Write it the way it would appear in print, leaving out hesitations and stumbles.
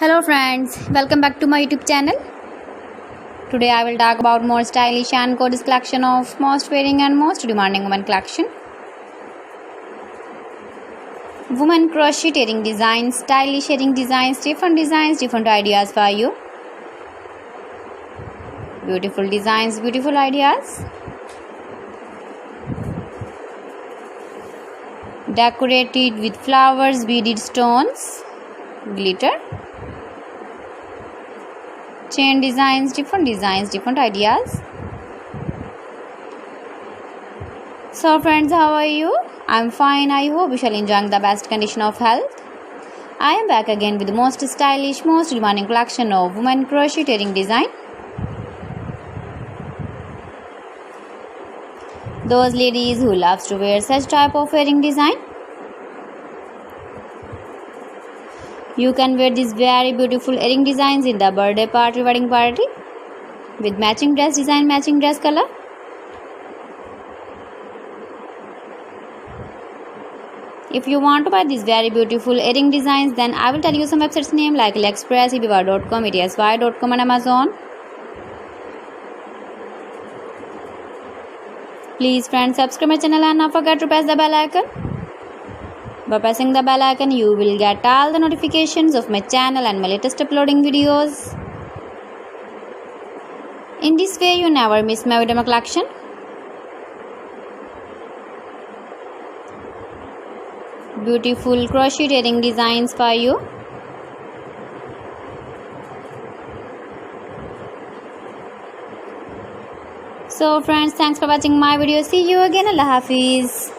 Hello friends, welcome back to my YouTube channel. Today I will talk about more stylish and gorgeous collection of most wearing and most demanding women collection. Women crocheting designs, stylish earring designs, different ideas for you. Beautiful designs, beautiful ideas. Decorated with flowers, beaded stones, glitter. Chain designs, different ideas. So friends, how are you? I'm fine. I hope you shall enjoy the best condition of health. I am back again with the most stylish, most demanding collection of women crocheting design. Those ladies who loves to wear such type of earring design. You can wear these very beautiful earring designs in the birthday party, wedding party with matching dress design, matching dress color. If you want to buy these very beautiful earring designs, then I will tell you some websites name like AliExpress, eBay.com, ETSY.com and Amazon. Please friends, subscribe my channel and not forget to press the bell icon. By pressing the bell icon, you will get all the notifications of my channel and my latest uploading videos. In this way, you never miss my video collection. Beautiful crochet earring designs for you. So friends, thanks for watching my video. See you again. Allah Hafiz.